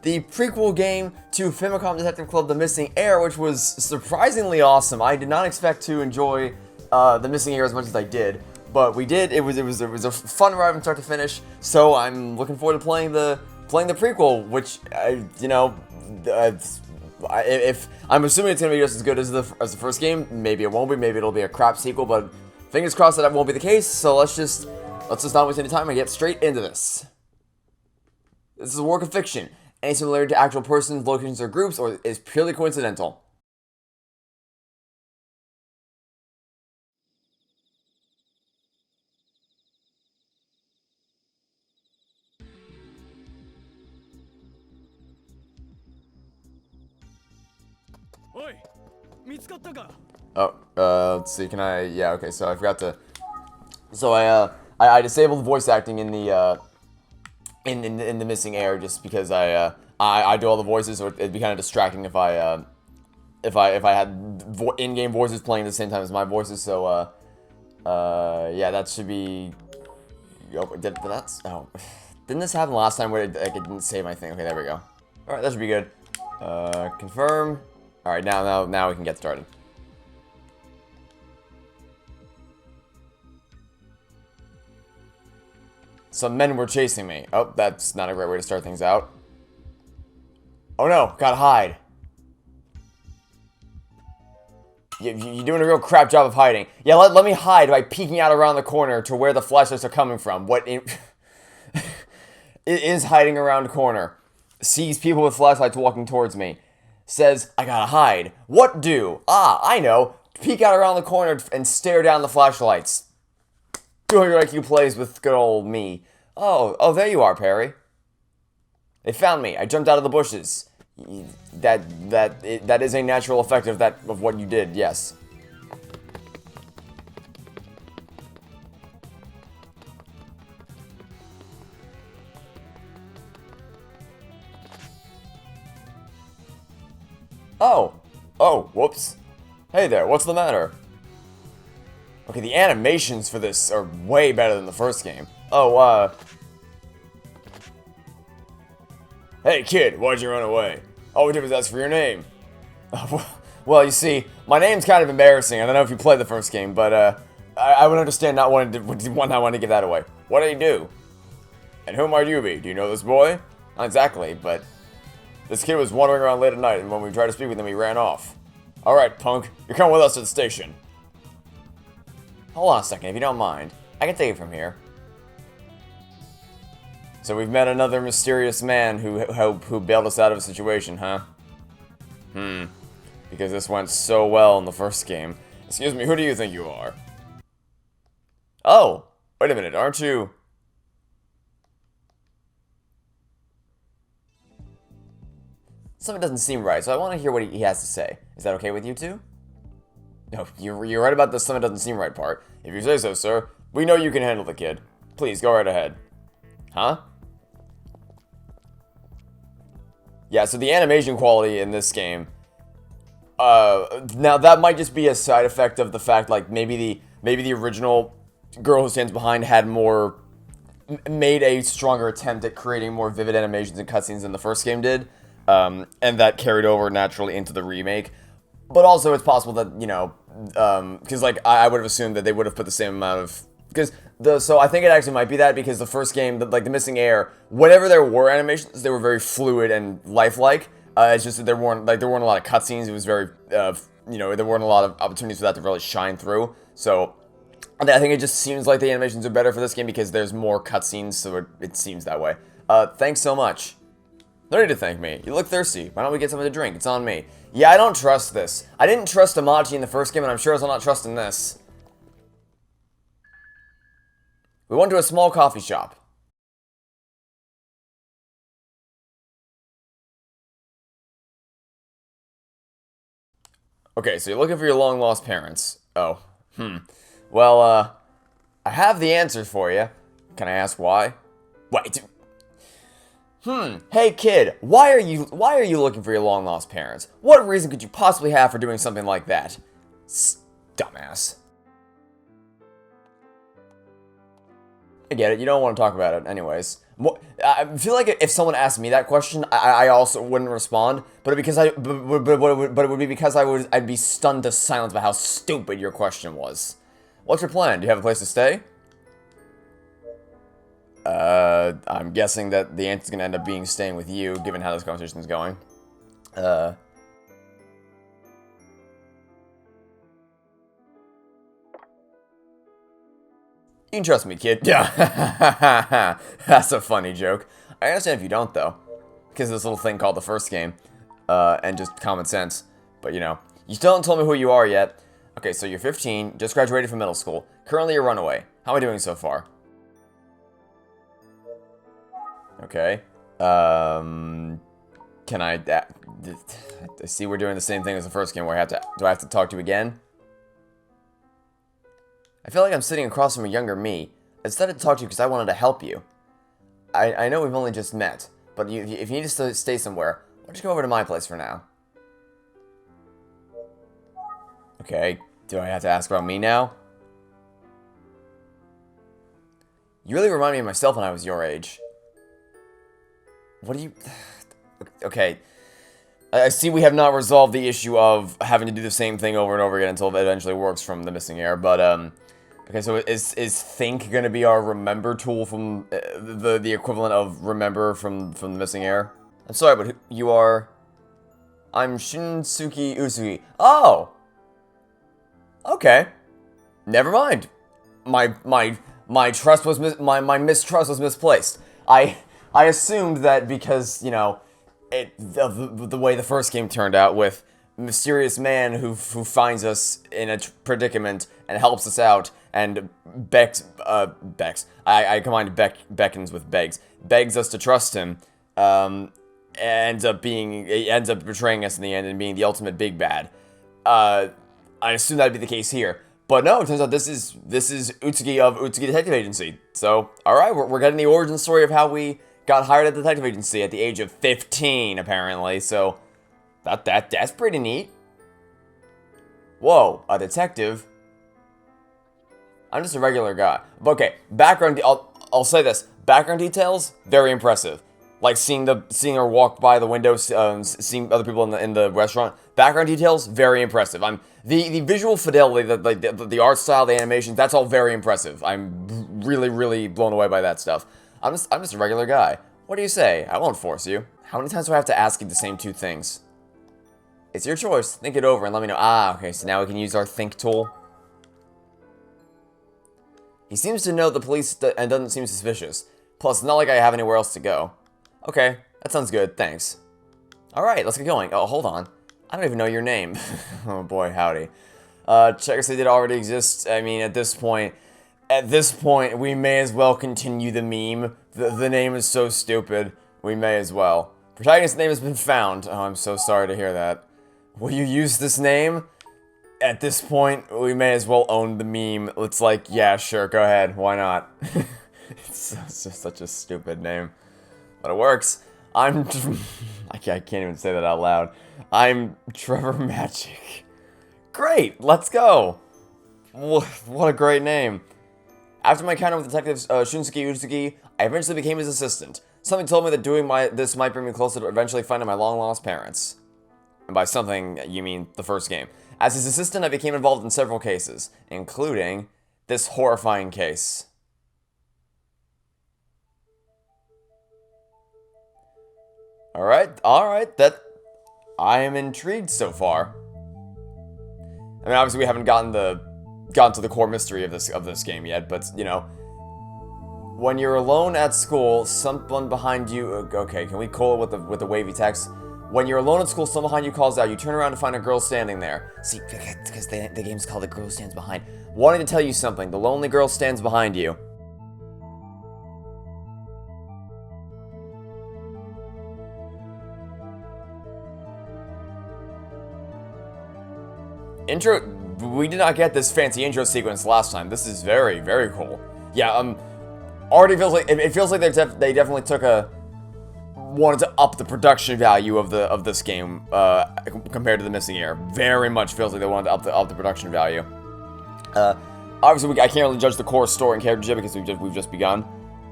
the prequel game to Famicom Detective Club, The Missing Heir, which was surprisingly awesome. I did not expect to enjoy The Missing Heir as much as I did, but we did. It was a fun ride from start to finish. So I'm looking forward to playing the prequel, which if I'm assuming it's gonna be just as good as the first game. Maybe it won't be. Maybe it'll be a crap sequel, but fingers crossed that won't be the case. So let's just not waste any time and get straight into this. This is a work of fiction. Any similarity to actual persons, locations, or groups, or is purely coincidental. Oh, let's see, can I, yeah, okay, so I forgot to, so I disabled the voice acting in the, in the Missing Heir, just because I do all the voices, so it'd be kind of distracting if I had in-game voices playing at the same time as my voices, so, yeah, that should be, oh, didn't this happen last time where it didn't save my thing? Okay, there we go. Alright, that should be good. Confirm. Alright, now we can get started. Some men were chasing me. Oh, that's not a great way to start things out. Oh no, gotta hide. You're doing a real crap job of hiding. Yeah, let me hide by peeking out around the corner to where the flashlights are coming from. It is hiding around the corner. Sees people with flashlights walking towards me. Says, I gotta hide. What do? Ah, I know. Peek out around the corner and stare down the flashlights. 200 IQ plays with good old me. Oh, there you are, Perry. They found me. I jumped out of the bushes. That is a natural effect of what you did, yes. Oh, whoops. Hey there, what's the matter? Okay, the animations for this are way better than the first game. Oh, hey kid, why'd you run away? All we did was ask for your name. Well, you see, my name's kind of embarrassing. I don't know if you played the first game, but, I would understand not wanting to give that away. What did he do? And who might you be? Do you know this boy? Not exactly, but this kid was wandering around late at night, and when we tried to speak with him, he ran off. Alright, punk, you're coming with us to the station. Hold on a second, if you don't mind. I can take it from here. So we've met another mysterious man who bailed us out of a situation, huh? Because this went so well in the first game. Excuse me, who do you think you are? Oh, wait a minute, aren't you... Something doesn't seem right, so I want to hear what he has to say. Is that okay with you two? No, you're right about the something doesn't seem right part. If you say so, sir. We know you can handle the kid. Please, go right ahead. Huh? Yeah, so the animation quality in this game... now that might just be a side effect of the fact, like, maybe the original Girl Who Stands Behind had more... made a stronger attempt at creating more vivid animations and cutscenes than the first game did. And that carried over naturally into the remake. But also, it's possible that, you know, because, like, I would have assumed that they would have put the same amount of... So I think it actually might be that, because the first game, like, The Missing Heir, whenever there were animations, they were very fluid and lifelike. It's just that there weren't a lot of cutscenes. It was very, you know, there weren't a lot of opportunities for that to really shine through. So, I think it just seems like the animations are better for this game because there's more cutscenes, so it seems that way. Thanks so much. No need to thank me. You look thirsty. Why don't we get something to drink? It's on me. Yeah, I don't trust this. I didn't trust Amachi in the first game, and I'm sure as I'm not trusting this. We went to a small coffee shop. Okay, so you're looking for your long-lost parents. Oh, Well, I have the answer for you. Can I ask why? Wait. Hey kid, why are you looking for your long-lost parents? What reason could you possibly have for doing something like that? Dumbass. I get it, you don't want to talk about it anyways. I feel like if someone asked me that question, I also wouldn't respond. But because it would be because I'd be stunned to silence by how stupid your question was. What's your plan? Do you have a place to stay? I'm guessing that the answer's gonna end up being staying with you, given how this conversation is going. You can trust me, kid. Yeah, that's a funny joke. I understand if you don't, though, because of this little thing called the first game, and just common sense. But, you know, you still haven't told me who you are yet. Okay, so you're 15, just graduated from middle school, currently a runaway. How am I doing so far? Okay. Can I see we're doing the same thing as the first game where do I have to talk to you again? I feel like I'm sitting across from a younger me. I decided to talk to you because I wanted to help you. I know we've only just met, but if you need to stay somewhere, why don't you come over to my place for now? Okay, do I have to ask about me now? You really remind me of myself when I was your age. What do you... Okay. I see we have not resolved the issue of having to do the same thing over and over again until it eventually works from the Missing Heir, but, okay, so is think gonna be our remember tool from the equivalent of remember from the Missing Heir? I'm sorry, but you are... I'm Shinsuke Usugi. Oh! Okay. Never mind. My trust was my mistrust was misplaced. I assumed that because, you know, the way the first game turned out with mysterious man who finds us in a predicament and helps us out and I combined beckons with begs us to trust him, ends up betraying us in the end and being the ultimate big bad. I assume that'd be the case here, but no, it turns out this is Utsugi of Utsugi Detective Agency. So, all right, we're getting the origin story of how we got hired at the detective agency at the age of 15, apparently. So, that's pretty neat. Whoa, a detective. I'm just a regular guy. But okay, background. I'll say this: background details, very impressive. Like seeing her walk by the window, seeing other people in the restaurant. Background details, very impressive. The visual fidelity, the art style, the animation, that's all very impressive. I'm really blown away by that stuff. I'm just a regular guy. What do you say? I won't force you. How many times do I have to ask you the same two things? It's your choice. Think it over and let me know. Ah, okay, so now we can use our think tool. He seems to know the police and doesn't seem suspicious. Plus, it's not like I have anywhere else to go. Okay, that sounds good, thanks. Alright, let's get going. Oh, hold on. I don't even know your name. Oh boy, howdy. Check if they did already exist. I mean, at this point, we may as well continue the meme. The name is so stupid, we may as well. Protagonist's name has been found. Oh, I'm so sorry to hear that. Will you use this name? At this point, we may as well own the meme. It's like, yeah, sure, go ahead. Why not? It's just such a stupid name. But it works. I can't even say that out loud. I'm Trevor Magic. Great, let's go. What a great name. After my encounter with Detective Shunsuke Utsugi, I eventually became his assistant. Something told me that doing this might bring me closer to eventually finding my long-lost parents. And by something, you mean the first game. As his assistant, I became involved in several cases, including this horrifying case. Alright, I am intrigued so far. I mean, obviously we haven't gotten to the core mystery of this game yet, but, you know, when you're alone at school, someone behind you, okay, can we call it with the wavy text? When you're alone at school, someone behind you calls out, you turn around to find a girl standing there. See, because the game's called The Girl Stands Behind. Wanting to tell you something, the lonely girl stands behind you. Intro, we did not get this fancy intro sequence last time. This is very cool. Yeah, already feels like, it feels like they definitely wanted to up the production value of this game compared to the Missing Heir. Very much feels like they wanted to up the production value. Obviously, I can't really judge the core story and characters yet because we've just begun.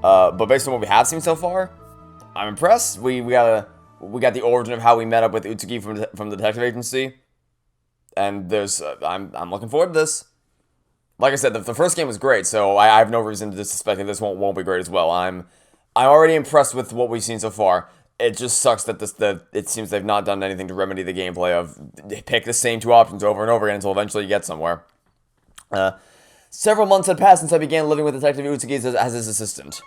But based on what we have seen so far, I'm impressed. We got the origin of how we met up with Utsuki from the detective agency, and there's I'm looking forward to this. Like I said, the first game was great, so I have no reason to suspect that this won't be great as well. I'm already impressed with what we've seen so far. It just sucks that it seems they've not done anything to remedy the gameplay of pick the same two options over and over again until eventually you get somewhere. Several months had passed since I began living with Detective Utsuki as his assistant.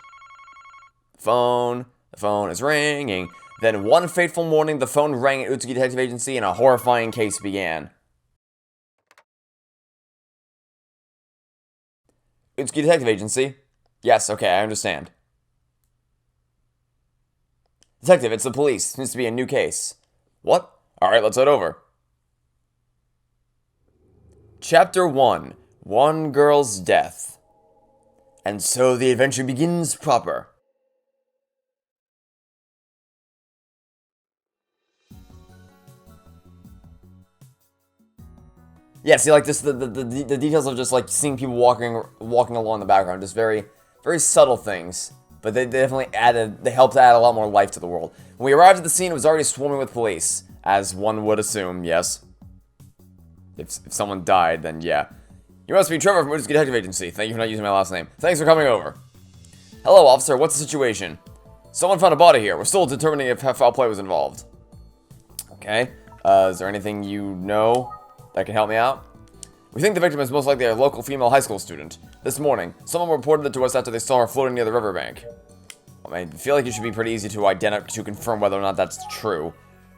The phone is ringing. Then one fateful morning, the phone rang at Utsuki Detective Agency and a horrifying case began. Utsuki Detective Agency? Yes, okay, I understand. Detective, it's the police. Seems to be a new case. What? Alright, let's head over. Chapter 1. One Girl's Death. And so the adventure begins proper. Yeah, see, like, this, the details of just, like, seeing people walking along in the background, just very, very subtle things. But they definitely they helped add a lot more life to the world. When we arrived at the scene, it was already swarming with police, as one would assume, yes. If someone died, then yeah. You must be Trevor from Utsuki Detective Agency. Thank you for not using my last name. Thanks for coming over. Hello, officer. What's the situation? Someone found a body here. We're still determining if foul play was involved. Okay. Is there anything you know that can help me out? We think the victim is most likely a local female high school student. This morning, someone reported it to us after they saw her floating near the riverbank. I feel like it should be pretty easy to confirm whether or not that's true.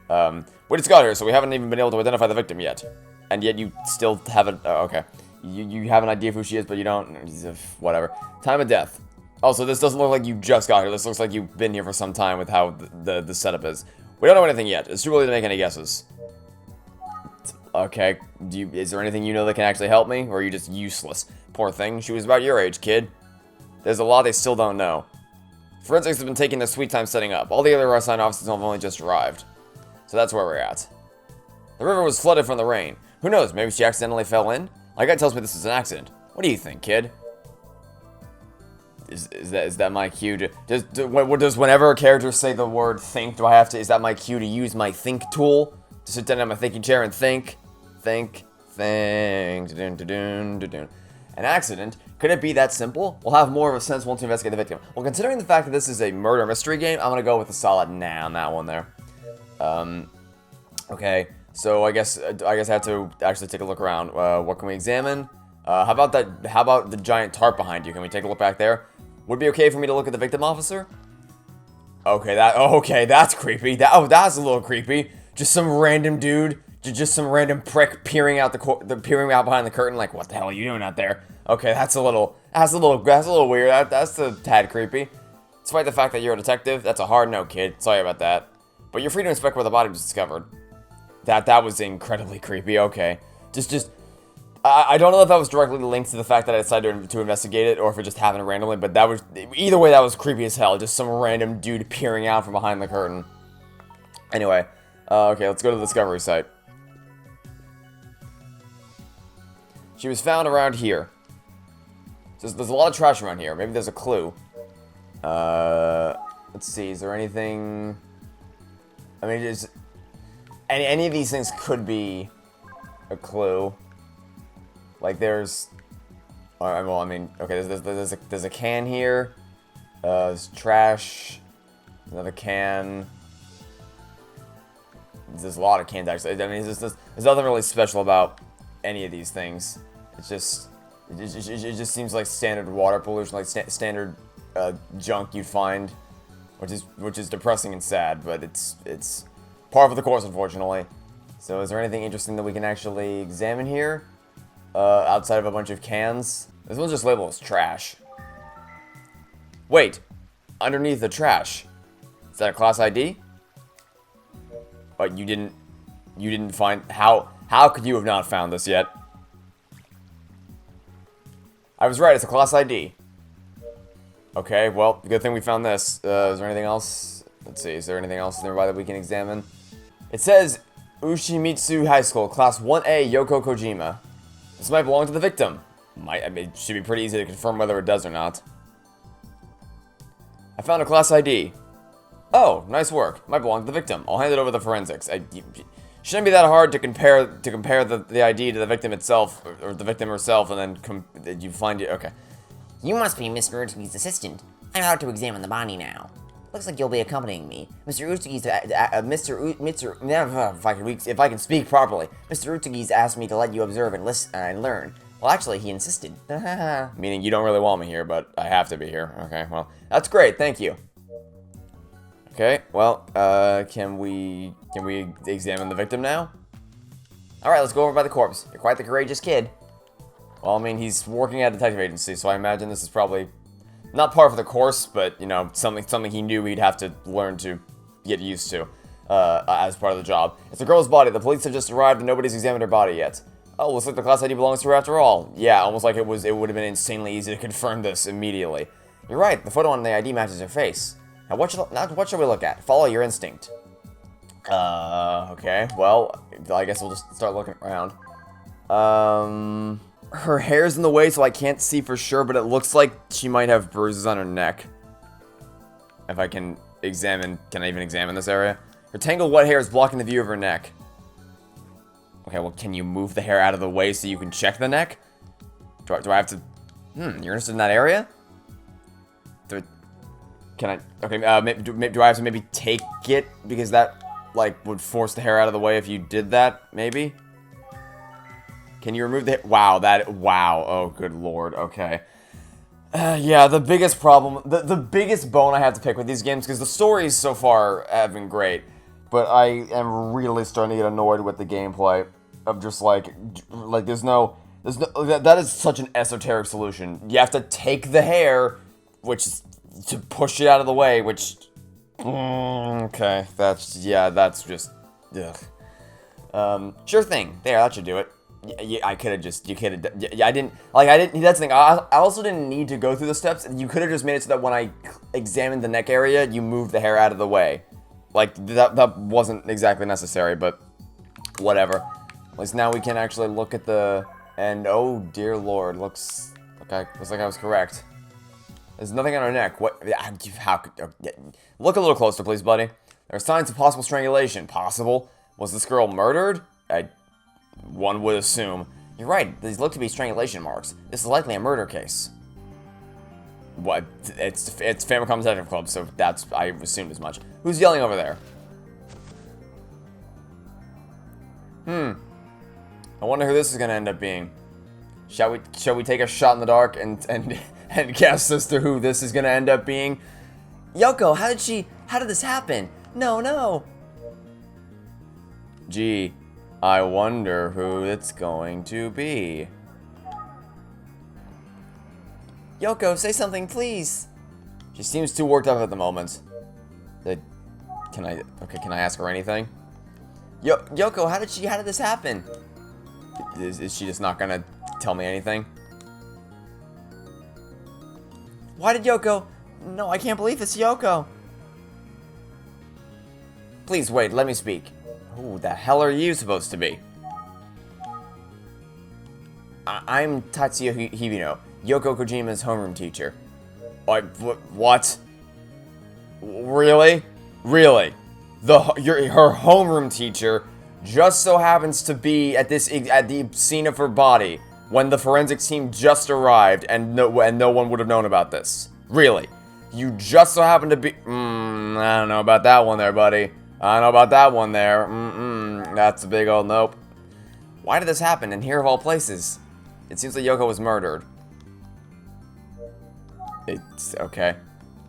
We just got here, so we haven't even been able to identify the victim yet. And yet you still haven't... okay. You have an idea of who she is, but you don't... whatever. Time of death. Also, this doesn't look like you just got here. This looks like you've been here for some time with how the setup is. We don't know anything yet. It's too early to make any guesses. Okay, is there anything you know that can actually help me? Or are you just useless? Poor thing, she was about your age, kid. There's a lot they still don't know. Forensics has been taking their sweet time setting up. All the other assigned officers have only just arrived. So that's where we're at. The river was flooded from the rain. Who knows, maybe she accidentally fell in? My guy tells me this is an accident. What do you think, kid? Is that my cue to... Does whenever a character say the word think, is that my cue to use my think tool? To sit down in my thinking chair and think. An accident? Could it be that simple? We'll have more of a sense once we investigate the victim. Well, considering the fact that this is a murder mystery game, I'm gonna go with a solid nah on that one there. Okay, so I guess I have to actually take a look around. What can we examine? How about the giant tarp behind you? Can we take a look back there? Would it be okay for me to look at the victim, officer? Okay, that's creepy. That's a little creepy. Just some random dude, just some random prick peering out behind the curtain. Like, what the hell are you doing out there? Okay, that's a little weird. That's a tad creepy. Despite the fact that you're a detective, that's a hard no, kid. Sorry about that. But you're free to inspect where the body was discovered. That was incredibly creepy. Okay, I don't know if that was directly linked to the fact that I decided to investigate it, or if it just happened randomly. But either way, that was creepy as hell. Just some random dude peering out from behind the curtain. Anyway. Okay, let's go to the discovery site. She was found around here. There's a lot of trash around here. Maybe there's a clue. Let's see. Is there anything... any of these things could be a clue. Like there's... okay, there's a can here. There's trash. Another can... There's a lot of cans, actually. There's nothing really special about any of these things. It just seems like standard water pollution, like standard junk you'd find, which is depressing and sad. But it's par for the course, unfortunately. So, is there anything interesting that we can actually examine here, outside of a bunch of cans? This one's just labeled as trash. Wait, underneath the trash, is that a class ID? But you didn't find... How could you have not found this yet? I was right, it's a class ID. Okay, well, good thing we found this. Is there anything else? Let's see, is there anything else nearby that we can examine? It says, Ushimitsu High School, Class 1A, Yoko Kojima. This might belong to the victim. It should be pretty easy to confirm whether it does or not. I found a class ID. Oh, nice work. Might belong to the victim. I'll hand it over to the forensics. Shouldn't be that hard to compare the ID to the victim itself, or the victim herself, and then you find it. Okay. You must be Mr. Utsugi's assistant. I'm out to examine the body now. Looks like you'll be accompanying me. If I can speak properly, Mr. Utsugi's asked me to let you observe and listen and learn. Well, actually, he insisted. Meaning you don't really want me here, but I have to be here. Okay, well, that's great. Thank you. Okay, well, can we examine the victim now? All right, let's go over by the corpse. You're quite the courageous kid. Well, I mean, he's working at a detective agency, so I imagine this is probably not par for the course, but, you know, something he knew he'd have to learn to get used to as part of the job. It's a girl's body. The police have just arrived and nobody's examined her body yet. Oh, looks like the class ID belongs to her after all. Yeah, almost like it would have been insanely easy to confirm this immediately. You're right, the photo on the ID matches her face. Now what should we look at? Follow your instinct. Okay, well, I guess we'll just start looking around. Her hair's in the way, so I can't see for sure, but it looks like she might have bruises on her neck. If I can I even examine this area? Her tangled wet hair is blocking the view of her neck. Okay, well, can you move the hair out of the way so you can check the neck? Do I have to... you're interested in that area? Okay, do I have to maybe take it? Because that, like, would force the hair out of the way if you did that, maybe? Can you remove the hair? Wow, oh, good lord, okay. Yeah, the biggest problem, the biggest bone I have to pick with these games, because the stories so far have been great, but I am really starting to get annoyed with the gameplay of just, like that is such an esoteric solution. You have to take the hair, which is to push it out of the way, which, okay, that's just, ugh. Sure thing, there, that should do it. Yeah, I could have just, that's the thing, I also didn't need to go through the steps. You could have just made it so that when I examined the neck area, you move the hair out of the way. Like, that wasn't exactly necessary, but whatever. At least now we can actually look at and oh dear lord, looks like I was correct. There's nothing on her neck. What, look a little closer, please, buddy. There are signs of possible strangulation. Possible? Was this girl murdered? One would assume. You're right, these look to be strangulation marks. This is likely a murder case. What? It's Famicom Detective Club, so I assumed as much. Who's yelling over there? I wonder who this is gonna end up being. Shall we take a shot in the dark and guess as to who this is gonna end up being? Yoko, how did this happen? No. Gee, I wonder who it's going to be. Yoko, say something, please. She seems too worked up at the moment. Can I ask her anything? Yoko, how did this happen? Is she just not gonna tell me anything? Why did Yoko? No, I can't believe it's Yoko. Please wait, let me speak. Who the hell are you supposed to be? I'm Tatsuya Hibino, Yoko Kojima's homeroom teacher. What? Really? Really? Her homeroom teacher just so happens to be at the scene of her body when the forensics team just arrived and no one would have known about this. Really? You just so happen to be... I don't know about that one there, buddy. I don't know about that one there. That's a big old nope. Why did this happen, and here of all places? It seems like Yoko was murdered. It's okay.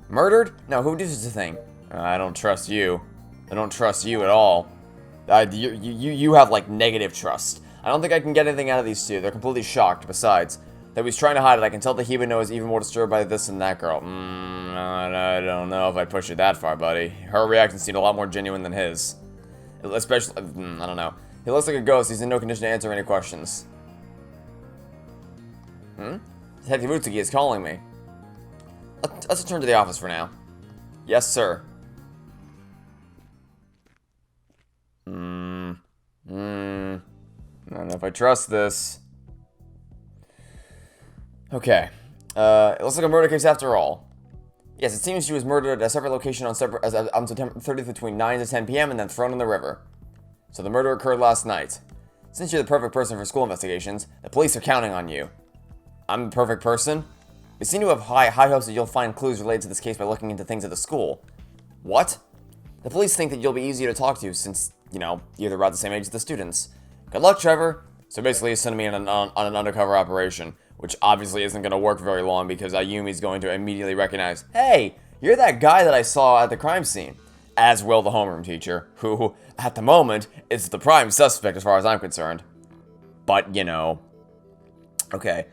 Murdered? No, who did such a thing? I don't trust you. I don't trust you at all. You have, like, negative trust. I don't think I can get anything out of these two. They're completely shocked. Besides, that he's trying to hide it. I can tell that Hibino is even more disturbed by this than that girl. I don't know if I'd push it that far, buddy. Her reaction seemed a lot more genuine than his. Especially, I don't know. He looks like a ghost. He's in no condition to answer any questions. Detective Utsugi is calling me. Let's return to the office for now. Yes, sir. I don't know if I trust this. Okay. It looks like a murder case after all. Yes, it seems she was murdered at a separate location on September 30th between 9 to 10 p.m. and then thrown in the river. So the murder occurred last night. Since you're the perfect person for school investigations, the police are counting on you. I'm the perfect person? We seem to have high hopes that you'll find clues related to this case by looking into things at the school. What? The police think that you'll be easier to talk to since, you're about the same age as the students. Good luck, Trevor. So basically, he's sending me on an undercover operation, which obviously isn't going to work very long because Ayumi's going to immediately recognize, hey, you're that guy that I saw at the crime scene. As will the homeroom teacher, who, at the moment, is the prime suspect as far as I'm concerned. But, Okay.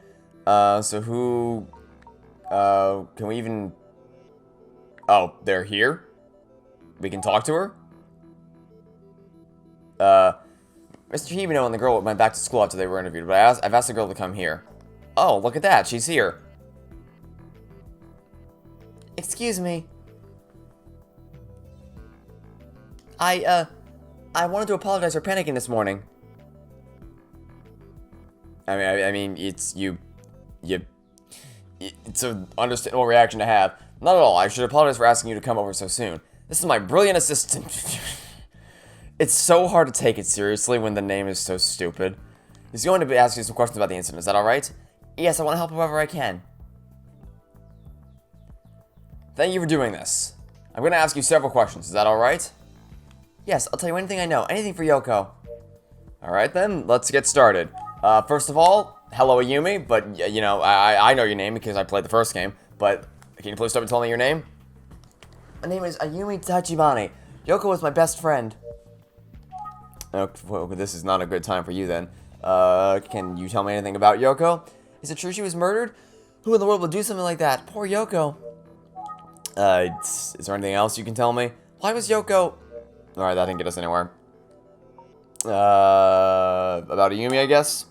So who... can we even... Oh, they're here? We can talk to her? Mr. Hibino and the girl went back to school after they were interviewed, but I've asked the girl to come here. Oh, look at that, she's here. Excuse me. I wanted to apologize for panicking this morning. I mean, it's an understandable reaction to have. Not at all, I should apologize for asking you to come over so soon. This is my brilliant assistant. It's so hard to take it seriously when the name is so stupid. He's going to be asking you some questions about the incident, is that alright? Yes, I want to help however I can. Thank you for doing this. I'm going to ask you several questions, is that alright? Yes, I'll tell you anything I know. Anything for Yoko. Alright then, let's get started. First of all, hello Ayumi, but, I know your name because I played the first game, but can you please start telling me your name? My name is Ayumi Tachibana. Yoko was my best friend. Okay, well, this is not a good time for you then. Can you tell me anything about Yoko? Is it true she was murdered? Who in the world would do something like that? Poor Yoko. Is there anything else you can tell me? Why was Yoko... Alright, that didn't get us anywhere. About Ayumi, I guess?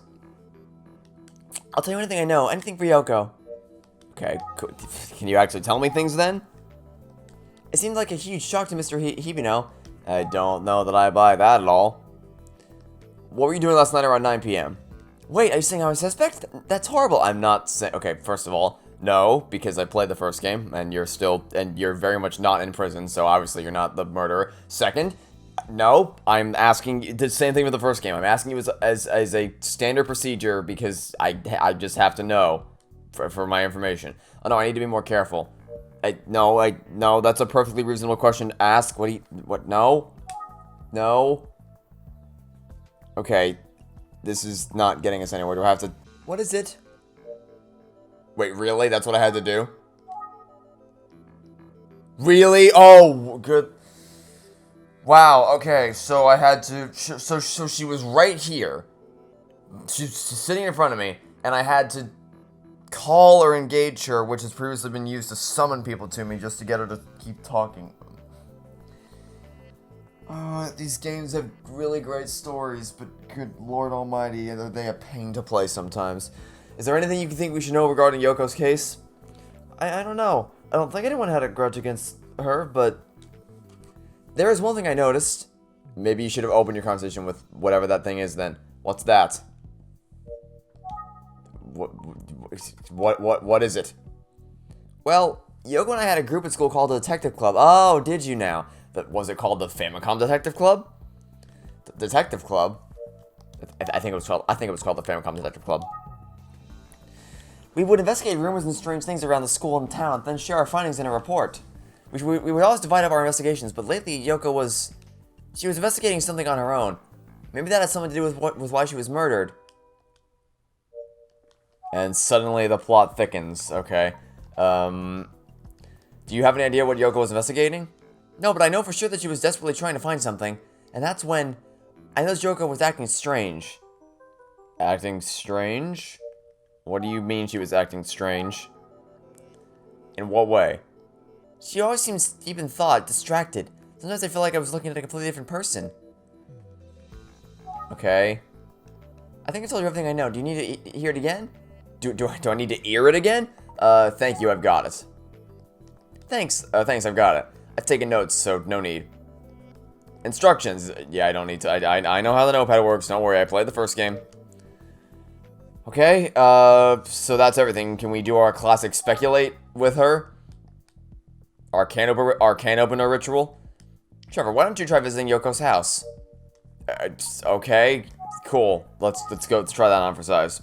I'll tell you anything I know. Anything for Yoko. Okay, can you actually tell me things then? It seemed like a huge shock to Mr. Hibino. I don't know that I buy that at all. What were you doing last night around 9 p.m.? Wait, are you saying I'm a suspect? That's horrible. I'm not saying... Okay, first of all, no, because I played the first game, and you're very much not in prison, so obviously you're not the murderer. Second, no, I'm asking you the same thing with the first game. I'm asking you as a standard procedure because I just have to know for my information. Oh no, I need to be more careful. No, that's a perfectly reasonable question to ask. No? No? Okay, this is not getting us anywhere. Do I have to... What is it? Wait, really? That's what I had to do? Really? Oh, good. Wow, okay, so I had to... So she was right here. She's sitting in front of me, and I had to call or engage her, which has previously been used to summon people to me just to get her to keep talking. These games have really great stories, but good Lord Almighty, are they a pain to play sometimes. Is there anything you think we should know regarding Yoko's case? I don't know. I don't think anyone had a grudge against her, but there is one thing I noticed. Maybe you should have opened your conversation with whatever that thing is then. What's that? What is it? Well, Yoko and I had a group at school called the Detective Club. Oh, did you now? Was it called the Famicom Detective Club? The Detective Club? I think it was called the Famicom Detective Club. We would investigate rumors and strange things around the school and town, then share our findings in a report. We would always divide up our investigations, but lately Yoko was investigating something on her own. Maybe that had something to do with why she was murdered. And suddenly the plot thickens. Okay. Do you have any idea what Yoko was investigating? No, but I know for sure that she was desperately trying to find something, and that's when I noticed Yoko was acting strange. Acting strange? What do you mean she was acting strange? In what way? She always seems deep in thought, distracted. Sometimes I feel like I was looking at a completely different person. Okay. I think I told you everything I know. Do you need to hear it again? Do I need to hear it again? Thank you, I've got it. Thanks, I've got it. I've taken notes, so no need. Instructions. Yeah, I don't need to. I know how the notepad works. Don't worry, I played the first game. Okay, so that's everything. Can we do our classic speculate with her? Arcane opener ritual? Trevor, why don't you try visiting Yoko's house? Okay, cool. Let's try that on for size.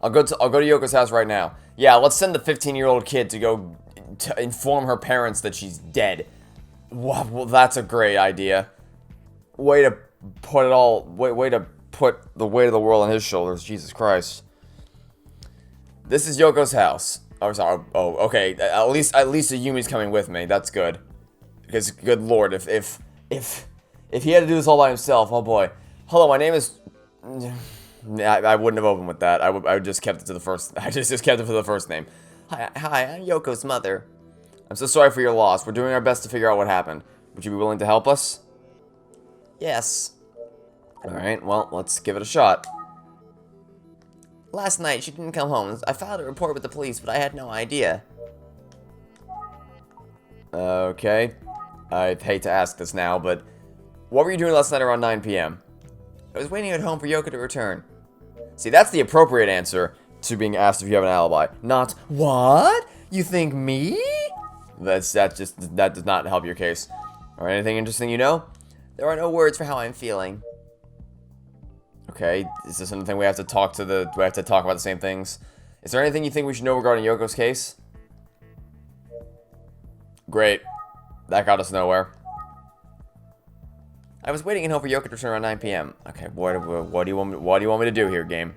I'll go to Yoko's house right now. Yeah, let's send the 15-year-old kid to go to inform her parents that she's dead. Wow, well, that's a great idea. Way to put it all. Way to put the weight of the world on his shoulders. Jesus Christ. This is Yoko's house. Oh, sorry. Oh, okay. At least Ayumi's coming with me. That's good. Because, good lord, if he had to do this all by himself, oh boy. Hello, my name is. I wouldn't have opened with that. I would just kept it to the first. I just kept it for the first name. Hi, I'm Yoko's mother. I'm so sorry for your loss. We're doing our best to figure out what happened. Would you be willing to help us? Yes. Alright, well, let's give it a shot. Last night, she didn't come home. I filed a report with the police, but I had no idea. Okay. I hate to ask this now, but what were you doing last night around 9 p.m.? I was waiting at home for Yoko to return. See, that's the appropriate answer to being asked if you have an alibi. Not, what? You think me? That does not help your case. Or anything interesting you know? There are no words for how I'm feeling. Okay, is this something we have to talk to do we have to talk about the same things? Is there anything you think we should know regarding Yoko's case? Great. That got us nowhere. I was waiting at home for Yoko to return around 9 p.m. Okay, what do you want me to do here, game?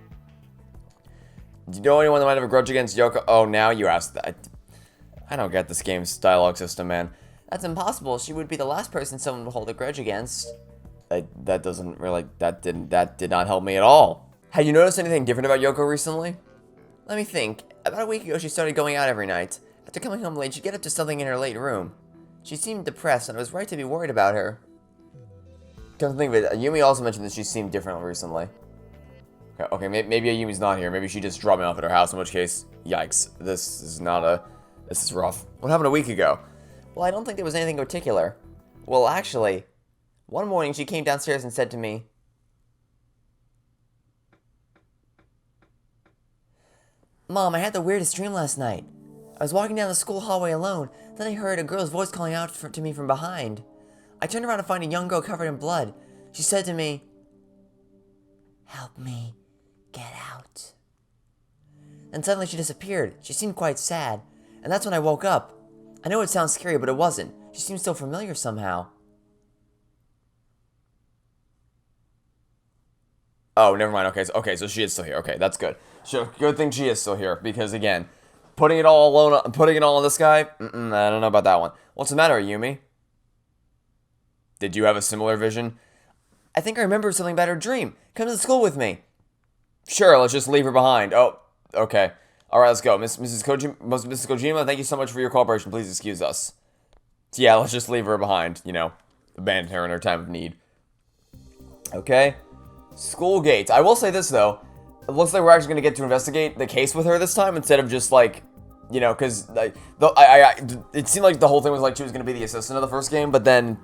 Do you know anyone that might have a grudge against Yoko? Oh, now you asked that. I don't get this game's dialogue system, man. That's impossible. She would be the last person someone would hold a grudge against. That doesn't really, that did not help me at all. Have you noticed anything different about Yoko recently? Let me think. About a week ago, she started going out every night. After coming home late, she'd get up to something in her late room. She seemed depressed, and it was right to be worried about her. Come to think of it, Ayumi also mentioned that she seemed different recently. Okay, maybe Ayumi's not here. Maybe she just dropped me off at her house, in which case, yikes. This is rough. What happened a week ago? Well, I don't think there was anything particular. Well, actually, one morning she came downstairs and said to me, Mom, I had the weirdest dream last night. I was walking down the school hallway alone, then I heard a girl's voice calling out to me from behind. I turned around to find a young girl covered in blood. She said to me, Help me get out. Then suddenly she disappeared. She seemed quite sad, and that's when I woke up. I know it sounds scary, but it wasn't. She seemed so familiar somehow. Oh, never mind. Okay, so she is still here. Okay, that's good. Good thing she is still here, because again, putting it all on this guy, I don't know about that one. What's the matter, Ayumi? Did you have a similar vision? I think I remember something about her dream. Come to school with me. Sure, let's just leave her behind. Oh, okay. All right, let's go. Mrs. Kojima, thank you so much for your cooperation. Please excuse us. So yeah, let's just leave her behind, abandon her in her time of need. Okay. School gates. I will say this, though. It looks like we're actually going to get to investigate the case with her this time instead of just, because it seemed like the whole thing was like she was going to be the assistant of the first game, but then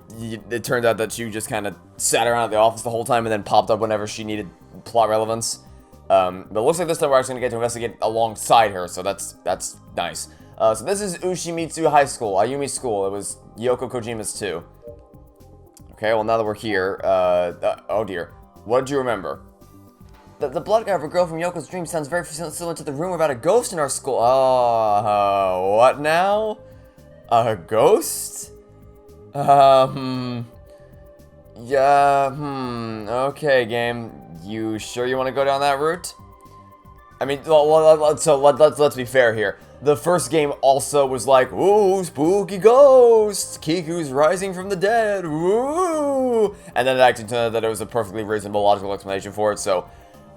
it turned out that she just kind of sat around at the office the whole time and then popped up whenever she needed plot relevance. But it looks like this time we're actually going to get to investigate alongside her, so that's nice. So this is Ushimitsu High School, Ayumi's school. It was Yoko Kojima's too. Okay, well now that we're here, oh dear. What did you remember? The blood guy of a girl from Yoko's dream sounds very similar to the rumor about a ghost in our school. Oh, what now? A ghost? Yeah, okay, game. You sure you want to go down that route? I mean, let's be fair here. The first game also was like, ooh, spooky ghosts! Kiku's rising from the dead, ooh! And then it actually turned out that it was a perfectly reasonable, logical explanation for it, so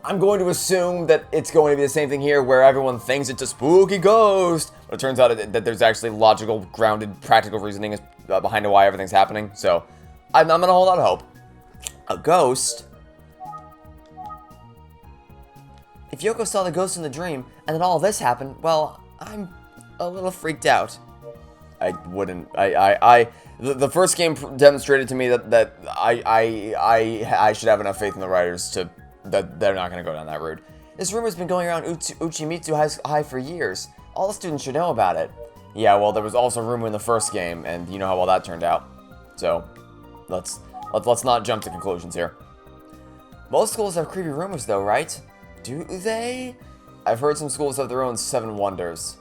I'm going to assume that it's going to be the same thing here, where everyone thinks it's a spooky ghost, but it turns out that there's actually logical, grounded, practical reasoning behind why everything's happening, so I'm going to hold out hope. A ghost? If Yoko saw the ghost in the dream, and then all of this happened, well, I'm a little freaked out. I wouldn't. The first game demonstrated to me that I should have enough faith in the writers that they're not going to go down that route. This rumor's been going around Uchimitsu High for years. All the students should know about it. Yeah, well, there was also a rumor in the first game, and you know how well that turned out. So, let's not jump to conclusions here. Most schools have creepy rumors, though, right? Do they? I've heard some schools have their own 7 wonders.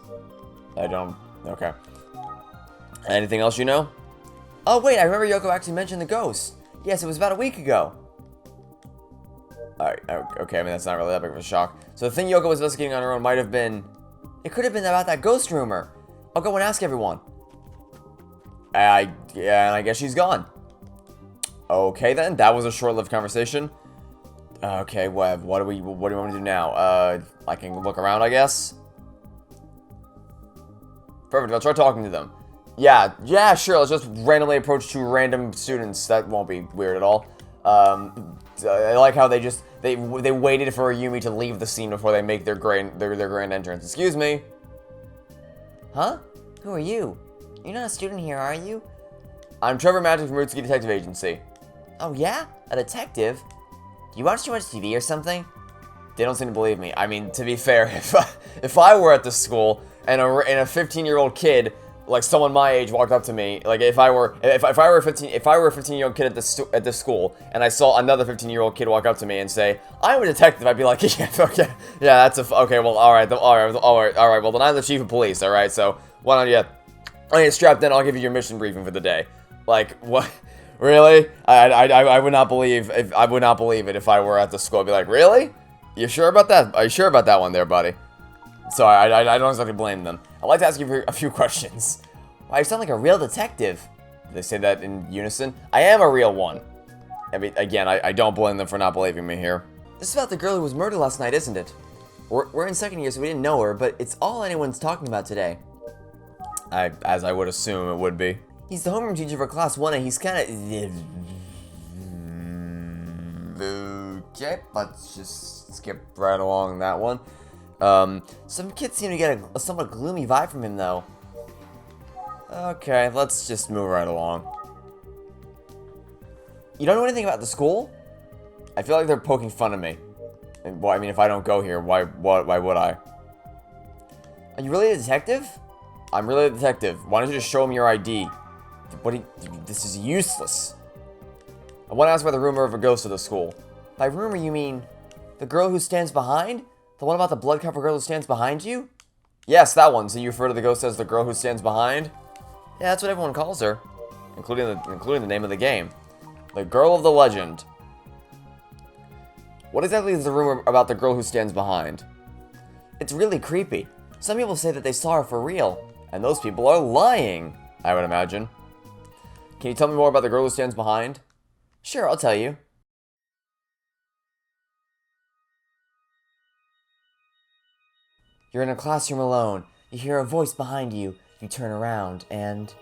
I don't... Okay. Anything else you know? Oh, wait, I remember Yoko actually mentioned the ghost. Yes, it was about a week ago. Alright, okay, I mean, that's not really that big of a shock. So the thing Yoko was investigating on her own might have been... It could have been about that ghost rumor. I'll go and ask everyone. Yeah, and I guess she's gone. Okay, then. That was a short-lived conversation. Okay, what do we want to do now? I can look around, I guess. Perfect, I'll try talking to them. Yeah, sure, let's just randomly approach 2 random students. That won't be weird at all. I like how they waited for Ayumi to leave the scene before they make their grand entrance. Excuse me. Huh? Who are you? You're not a student here, are you? I'm Trevor Magic from Rootsky Detective Agency. Oh yeah? A detective? Do you watch too much TV or something? They don't seem to believe me. I mean, to be fair, if I were at the school and a 15-year-old kid, like someone my age, walked up to me, like if I were a 15-year-old kid at this school, and I saw another 15-year-old kid walk up to me and say, "I'm a detective," I'd be like, "Yeah, okay, yeah, okay, well, all right, well, then I'm the chief of police, all right, so why don't you get strapped in? I'll give you your mission briefing for the day." Like, what? Really? I would not believe it if I were at the school. I'd be like, "Really? You sure about that? Are you sure about that one there, buddy?" So I don't exactly blame them. I'd like to ask you a few questions. Why, you sound like a real detective. Did they say that in unison? I am a real one. I mean, again, I don't blame them for not believing me here. This is about the girl who was murdered last night, isn't it? We're in second year, so we didn't know her, but it's all anyone's talking about today. As I would assume it would be. He's the homeroom teacher for class 1, and he's kinda... Okay, let's just skip right along that one. Some kids seem to get a somewhat gloomy vibe from him, though. Okay, let's just move right along. You don't know anything about the school? I feel like they're poking fun at me. And, well, I mean, if I don't go here, why would I? Are you really a detective? I'm really a detective. Why don't you just show him your ID? This is useless. I want to ask about the rumor of a ghost at the school. By rumor, you mean the girl who stands behind? The one about the blood-covered girl who stands behind you? Yes, that one. So you refer to the ghost as the girl who stands behind? Yeah, that's what everyone calls her. Including the name of the game. The Girl of the Legend. What exactly is the rumor about the girl who stands behind? It's really creepy. Some people say that they saw her for real. And those people are lying, I would imagine. Can you tell me more about the girl who stands behind? Sure, I'll tell you. You're in a classroom alone. You hear a voice behind you. You turn around, and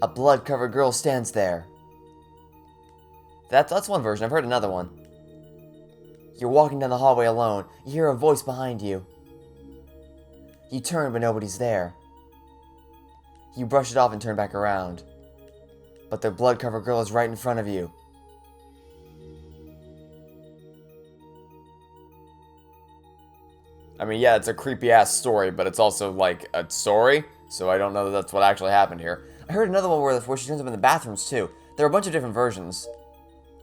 a blood-covered girl stands there. That's one version. I've heard another one. You're walking down the hallway alone. You hear a voice behind you. You turn, but nobody's there. You brush it off and turn back around. But the blood-covered girl is right in front of you. I mean, yeah, it's a creepy-ass story, but it's also, like, a story, so I don't know that that's what actually happened here. I heard another one where she turns up in the bathrooms, too. There are a bunch of different versions.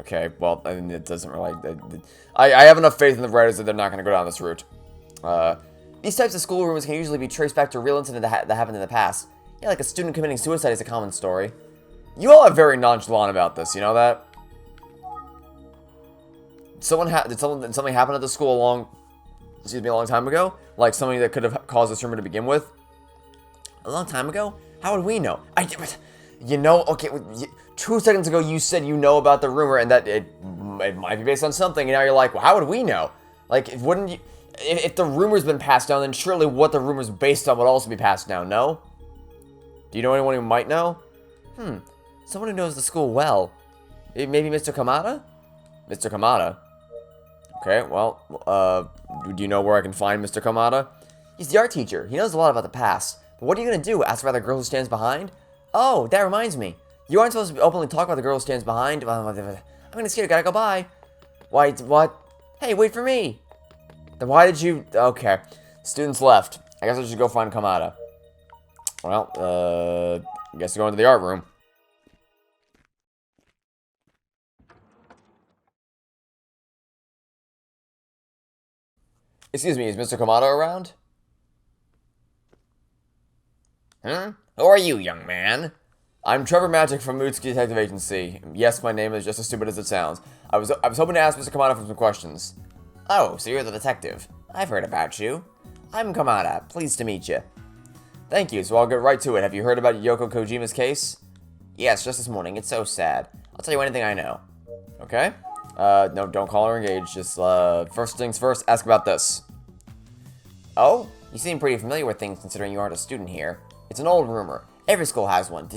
Okay, well, I mean, it doesn't really... I have enough faith in the writers that they're not going to go down this route. These types of school rumors can usually be traced back to real incidents that happened in the past. Yeah, like a student committing suicide is a common story. You all are very nonchalant about this, you know that? Did something happen at the school a long time ago? Like something that could have caused this rumor to begin with? A long time ago? How would we know? You know, okay, 2 seconds ago you said you know about the rumor and that it might be based on something, and now you're like, well, how would we know? Like, wouldn't you... If the rumor's been passed down, then surely what the rumor's based on would also be passed down, no? Do you know anyone who might know? Someone who knows the school well. Maybe Mr. Kamada? Mr. Kamada? Okay, well, do you know where I can find Mr. Kamada? He's the art teacher. He knows a lot about the past. But what are you going to do? Ask about the girl who stands behind? Oh, that reminds me. You aren't supposed to openly talk about the girl who stands behind. I'm going to scared. Gotta go by. Why, what? Hey, wait for me. Then why did you... Okay. Students left. I guess I should go find Kamada. Well, I guess we're going to the art room. Excuse me, is Mr. Komodo around? Huh? Who are you, young man? I'm Trevor Magic from Mootski Detective Agency. Yes, my name is just as stupid as it sounds. I was hoping to ask Mr. Komodo for some questions. Oh, so you're the detective. I've heard about you. I'm Komodo. Pleased to meet you. Thank you, so I'll get right to it. Have you heard about Yoko Kojima's case? Yes, just this morning. It's so sad. I'll tell you anything I know. Okay? No, don't call her engaged. Just, first things first, ask about this. Oh? You seem pretty familiar with things considering you aren't a student here. It's an old rumor. Every school has one.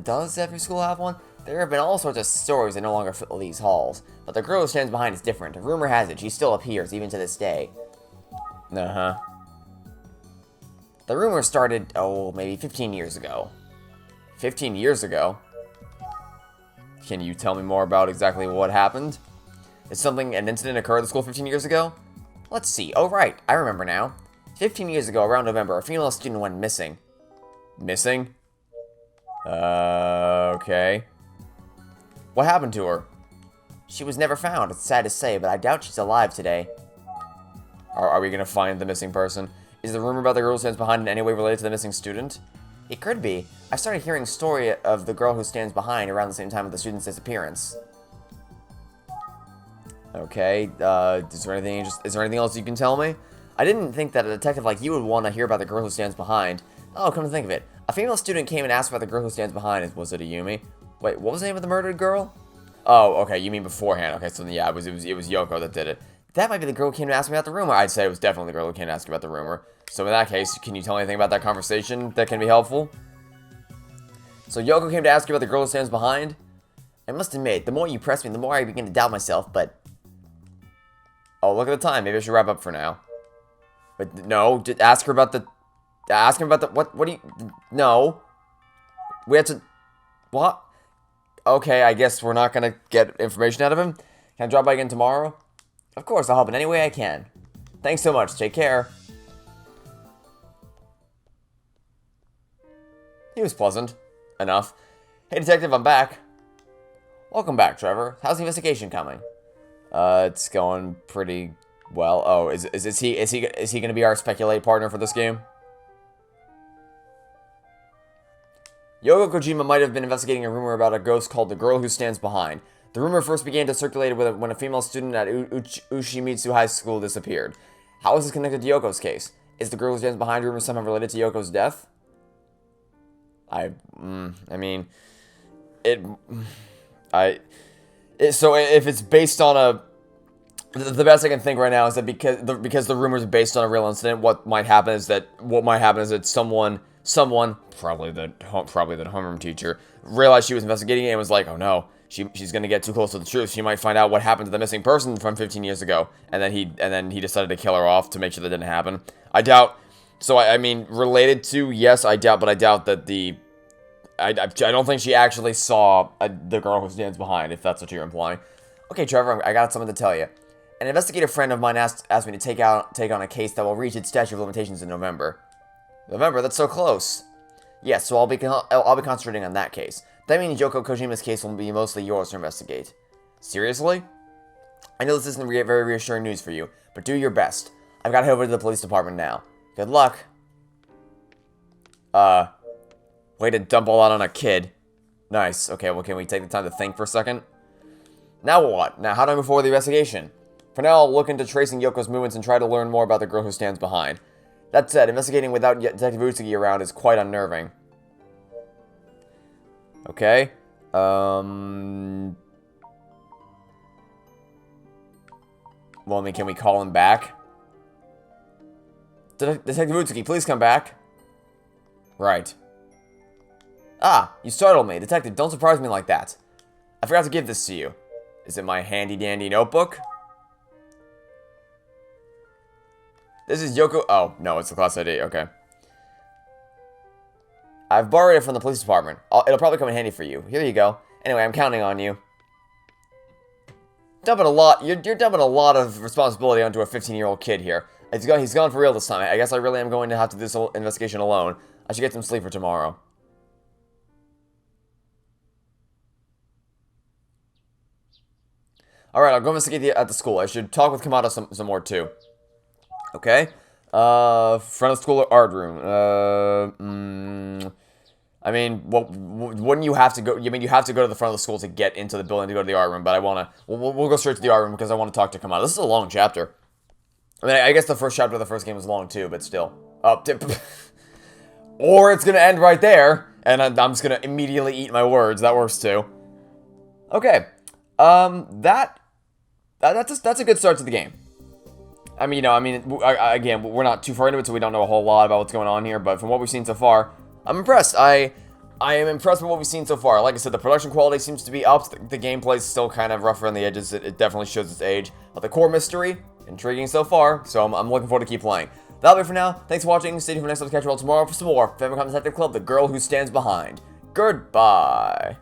Does every school have one? There have been all sorts of stories that no longer fill these halls. But the girl who stands behind is different. Rumor has it, she still appears, even to this day. Uh-huh. The rumor started, maybe 15 years ago. 15 years ago? Can you tell me more about exactly what happened? An incident occurred at the school 15 years ago? Let's see. Oh, right. I remember now. 15 years ago, around November, a female student went missing. Missing? Okay. What happened to her? She was never found. It's sad to say, but I doubt she's alive today. Are we gonna find the missing person? Is the rumor about the girl who stands behind in any way related to the missing student? It could be. I started hearing a story of the girl who stands behind around the same time of the student's disappearance. Okay, is there anything else you can tell me? I didn't think that a detective like you would want to hear about the girl who stands behind. Oh, come to think of it. A female student came and asked about the girl who stands behind. Was it a Yumi? Wait, what was the name of the murdered girl? Oh, okay, you mean beforehand. Okay, so yeah, it was Yoko that did it. That might be the girl who came to ask me about the rumor. I'd say it was definitely the girl who came to ask you about the rumor. So in that case, can you tell me anything about that conversation that can be helpful? So Yoko came to ask you about the girl who stands behind? I must admit, the more you press me, the more I begin to doubt myself, but... Oh, look at the time. Maybe I should wrap up for now. But no, just ask her about the... Ask him about the... What do you... No. We have to... What? Okay, I guess we're not gonna get information out of him. Can I drop by again tomorrow? Of course, I'll help in any way I can. Thanks so much. Take care. He was pleasant. Enough. Hey, detective, I'm back. Welcome back, Trevor. How's the investigation coming? It's going pretty well. Oh, is he gonna be our speculate partner for this game? Yoko Kojima might have been investigating a rumor about a ghost called the Girl Who Stands Behind. The rumor first began to circulate when a female student at Ushimitsu High School disappeared. How is this connected to Yoko's case? Is the Girl Who Stands Behind rumor somehow related to Yoko's death? So if it's based on a... The best I can think right now is that because the rumors are based on a real incident, what might happen is that someone, probably the homeroom teacher, realized she was investigating it and was like, oh no, she's gonna get too close to the truth. She might find out what happened to the missing person from 15 years ago, and then he decided to kill her off to make sure that didn't happen. I doubt. So I mean, related to, yes, I doubt, but I doubt that I don't think she actually saw the girl who stands behind, if that's what you're implying. Okay, Trevor, I got something to tell you. An investigative friend of mine asked me to take on a case that will reach its statute of limitations in November. November? That's so close. Yes, so I'll be concentrating on that case. That means Yoko Kojima's case will be mostly yours to investigate. Seriously? I know this isn't very reassuring news for you, but do your best. I've got to head over to the police department now. Good luck. Way to dump all that on a kid. Nice. Okay, well, can we take the time to think for a second? Now what? Now, how do I move forward with the investigation? For now, I'll look into tracing Yoko's movements and try to learn more about the girl who stands behind. That said, investigating without Detective Utsugi around is quite unnerving. Okay. Well, I mean, can we call him back? Detective Utsugi, please come back. Right. Ah, you startled me. Detective, don't surprise me like that. I forgot to give this to you. Is it my handy-dandy notebook? This is Yoko... Oh, no, it's the class ID. Okay. I've borrowed it from the police department. It'll probably come in handy for you. Here you go. Anyway, I'm counting on you. Dumping a lot... You're dumping a lot of responsibility onto a 15-year-old kid here. He's gone for real this time. I guess I really am going to have to do this whole investigation alone. I should get some sleep for tomorrow. Alright, I'll go investigate at the school. I should talk with Kamado some more, too. Okay. Front of school art room. I mean, wouldn't you have to go? I mean, you have to go to the front of the school to get into the building to go to the art room. But I wanna, we'll go straight to the art room because I want to talk to Kamado. This is a long chapter. I mean, I guess the first chapter of the first game was long too, but still. Or it's gonna end right there, and I'm just gonna immediately eat my words. That works too. Okay. That's a good start to the game. I mean, again, we're not too far into it, so we don't know a whole lot about what's going on here. But from what we've seen so far, I'm impressed. I am impressed with what we've seen so far. Like I said, the production quality seems to be up. The gameplay is still kind of rough around the edges. It definitely shows its age. But the core mystery, intriguing so far. So I'm looking forward to keep playing. That'll be it for now. Thanks for watching. Stay tuned for next episode. Catch you all tomorrow for some more Famicom Detective Club, The Girl Who Stands Behind. Goodbye.